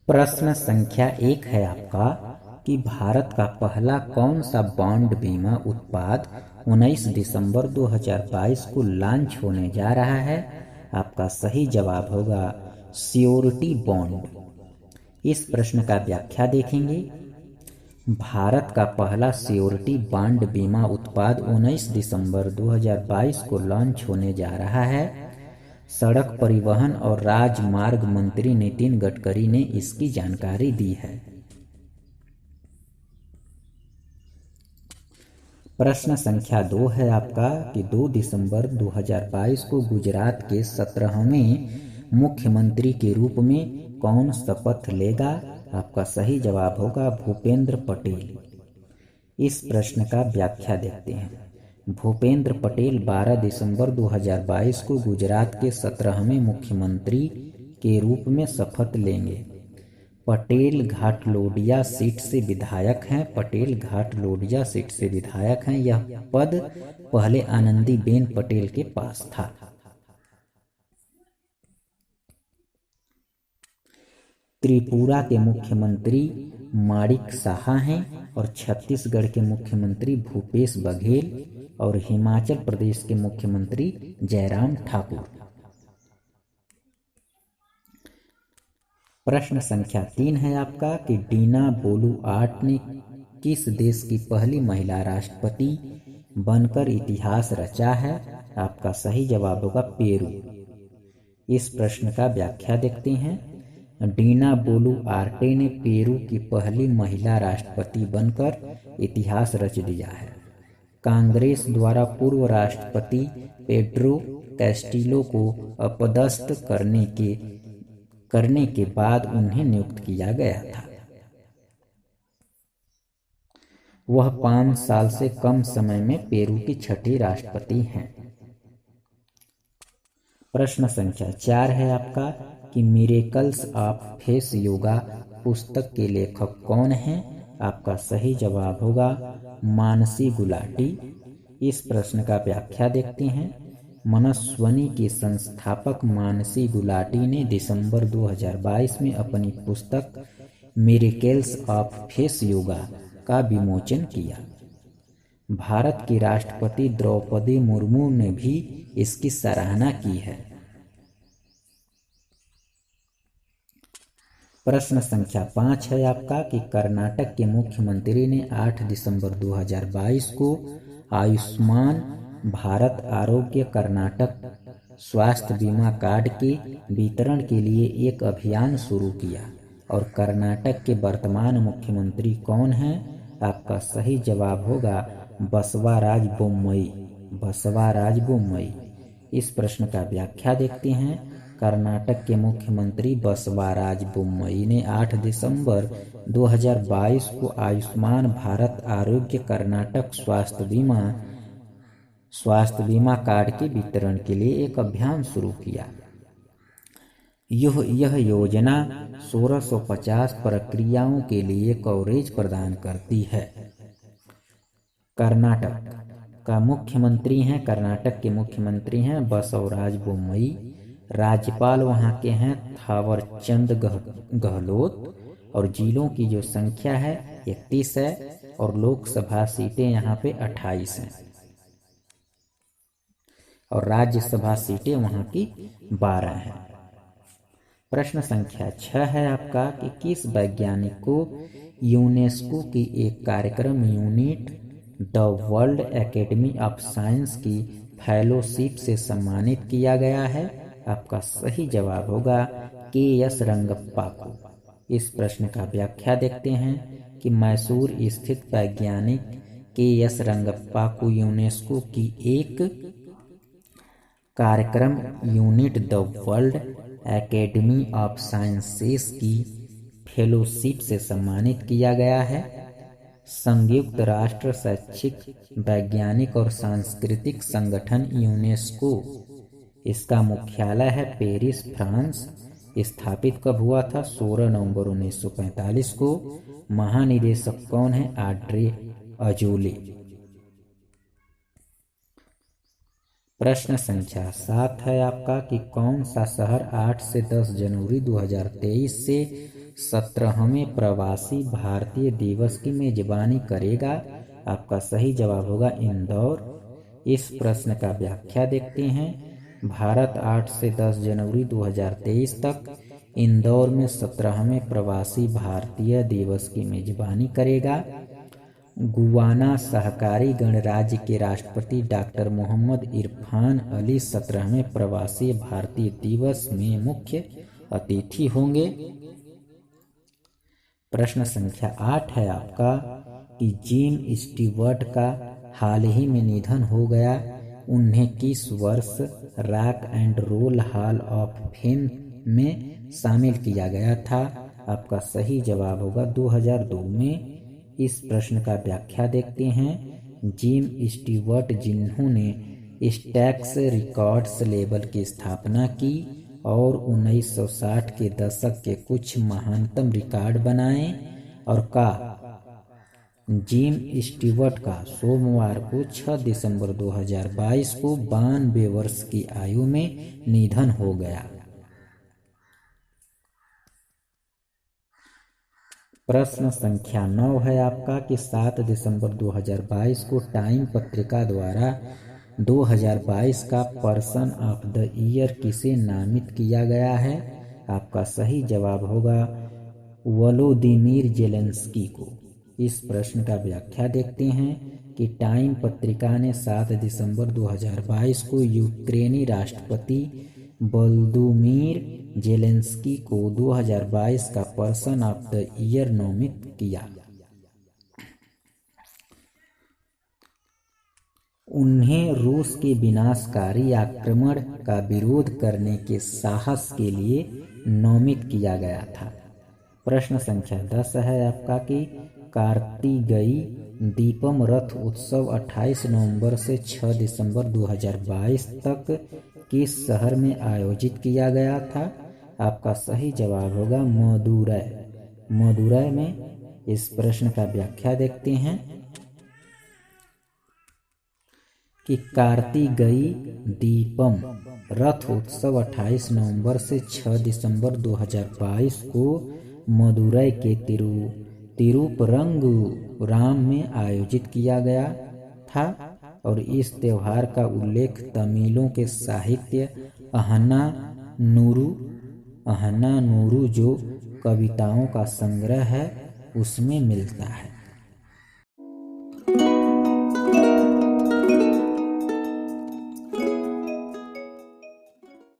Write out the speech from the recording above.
प्रश्न संख्या 1 है आपका कि भारत का पहला कौन सा बॉन्ड बीमा उत्पाद 19 दिसंबर 2022 को लॉन्च होने जा रहा है। आपका सही जवाब होगा श्योरिटी बॉन्ड। इस प्रश्न का व्याख्या देखेंगे। भारत का पहला श्योरिटी बॉन्ड बीमा उत्पाद 19 दिसंबर 2022 को लॉन्च होने जा रहा है। सड़क परिवहन और राजमार्ग मंत्री नितिन गडकरी ने इसकी जानकारी दी है। प्रश्न संख्या 2 है आपका कि 2 दिसंबर 2022 को गुजरात के 17वें मुख्यमंत्री के रूप में कौन शपथ लेगा। आपका सही जवाब होगा भूपेंद्र पटेल। इस प्रश्न का व्याख्या देखते हैं। भूपेंद्र पटेल 12 दिसंबर 2022 को गुजरात के 17वें मुख्यमंत्री के रूप में शपथ लेंगे। पटेल घाटलोडिया सीट से विधायक हैं। पटेल घाटलोडिया सीट से विधायक हैं। यह पद पहले आनंदीबेन पटेल के पास था। त्रिपुरा के मुख्यमंत्री माणिक साहा हैं और छत्तीसगढ़ के मुख्यमंत्री भूपेश बघेल और हिमाचल प्रदेश के मुख्यमंत्री जयराम ठाकुर। प्रश्न संख्या 3 है आपका कि डीना बोलुआर्ट ने किस देश की पहली महिला राष्ट्रपति बनकर इतिहास रचा है। आपका सही जवाब होगा पेरू। इस प्रश्न का व्याख्या देखते हैं। डीना बोलुआर्टे ने पेरू की पहली महिला राष्ट्रपति बनकर इतिहास रच दिया है। कांग्रेस द्वारा पूर्व राष्ट्रपति पेड्रो कैस्टिलो को अपदस्थ करने के बाद उन्हें नियुक्त किया गया था। वह 5 साल से कम समय में पेरू की छठी राष्ट्रपति हैं। प्रश्न संख्या 4 है आपका कि मिरेकल्स ऑफ फेस योगा पुस्तक के लेखक कौन हैं। आपका सही जवाब होगा मानसी गुलाटी। इस प्रश्न का व्याख्या देखते हैं। मनस्विनी की संस्थापक मानसी गुलाटी ने दिसंबर 2022 में अपनी पुस्तक मिरेकल्स ऑफ फेस योगा का विमोचन किया। भारत की राष्ट्रपति द्रौपदी मुर्मू ने भी इसकी सराहना की है। प्रश्न संख्या 5 है आपका कि कर्नाटक के मुख्यमंत्री ने 8 दिसंबर 2022 को आयुष्मान भारत आरोग्य कर्नाटक स्वास्थ्य बीमा कार्ड के वितरण के लिए एक अभियान शुरू किया। और कर्नाटक के वर्तमान मुख्यमंत्री कौन हैं। आपका सही जवाब होगा बसवराज बोम्मई। बसवराज बोम्मई। इस प्रश्न का व्याख्या देखते हैं। कर्नाटक के मुख्यमंत्री बसवराज बोम्मई ने 8 दिसंबर 2022 को आयुष्मान भारत आरोग्य कर्नाटक स्वास्थ्य बीमा कार्ड के वितरण के लिए एक अभियान शुरू किया। यह योजना 1650 प्रक्रियाओं के लिए कवरेज प्रदान करती है। कर्नाटक का मुख्यमंत्री हैं कर्नाटक के मुख्यमंत्री हैं बसवराज बोम्मई। राज्यपाल वहाँ के हैं थावरचंद गहलोत। और जिलों की जो संख्या है 31 है और लोकसभा सीटें यहाँ पे 28 हैं और राज्यसभा सीटें वहाँ की 12 हैं। प्रश्न संख्या 6 है आपका कि किस वैज्ञानिक को यूनेस्को की एक कार्यक्रम unit the world academy of science की फेलोशिप से सम्मानित किया गया है। आपका सही जवाब होगा के.एस. रंगप्पा को। इस प्रश्न का व्याख्या देखते हैं कि मैसूर स्थित वैज्ञानिक के.एस. रंगप्पा को यूनेस्को की एक कार्यक्रम unit the world academy of sciences की फेलोशिप से सम्मानित किया गया है। संयुक्त राष्ट्र शैक्षिक वैज्ञानिक और सांस्कृतिक संगठन यूनेस्को, इसका मुख्यालय है पेरिस, फ्रांस। स्थापित कब हुआ था? 16 नवंबर 1945 को। महानिदेशक कौन है? Audrey Azoulay. प्रश्न संख्या 7 है आपका कि कौन सा शहर 8 से 10 जनवरी 2023 से 17वें प्रवासी भारतीय दिवस की मेजबानी करेगा? आपका सही जवाब होगा इंदौर। इस प्रश्न का व्याख्या देखते हैं। भारत 8 से 10 जनवरी 2023 तक इंदौर में 17वें प्रवासी भारतीय दिवस की मेजबानी करेगा। गुयाना सहकारी गणराज्य के राष्ट्रपति डॉक्टर मोहम्मद इरफान अली 17वें प्रवासी भारतीय दिवस में मुख्य अतिथि होंगे। प्रश्न संख्या 8 है आपका कि जिम स्टीवर्ट का हाल ही में निधन हो गया। उन्हें किस वर्ष rock and roll hall of fame में शामिल किया गया था? आपका सही जवाब होगा 2002 में। इस प्रश्न का व्याख्या देखते हैं। जिम स्टीवर्ट जिन्होंने स्टैक्स रिकॉर्ड्स लेबल की स्थापना की और 1960 के दशक के कुछ महानतम रिकॉर्ड बनाए और का जिम स्टीवर्ट का सोमवार को 6 दिसंबर 2022 को 92 वर्ष की आयु में निधन हो गया। प्रश्न संख्या 9 है आपका कि 7 दिसंबर 2022 को टाइम पत्रिका द्वारा 2022 का पर्सन ऑफ द ईयर किसे नामित किया गया है? आपका सही जवाब होगा वोलोदिमीर जेलेंस्की को। इस प्रश्न का व्याख्या देखते हैं कि टाइम पत्रिका ने 7 दिसंबर 2022 को यूक्रेनी राष्ट्रपति वोलोदिमीर जेलेंस्की को 2022 का पर्सन ऑफ द ईयर नामित किया। उन्हें रूस के विनाशकारी आक्रमण का विरोध करने के साहस के लिए नामित किया गया था। प्रश्न संख्या 10 है आपका कि कार्तिकेय दीपम रथ उत्सव 28 नवंबर से 6 दिसंबर 2022 तक किस शहर में आयोजित किया गया था? आपका सही जवाब होगा मदुरै। मदुरै में। इस प्रश्न का व्याख्या देखते हैं कि कार्तिकेय दीपम रथ उत्सव 28 नवंबर से 6 दिसंबर 2022 को मदुरै के तिरुपरंगुराम में आयोजित किया गया था और इस त्योहार का उल्लेख तमिलों के साहित्य अहन्ना नूरू जो कविताओं का संग्रह है उसमें मिलता है।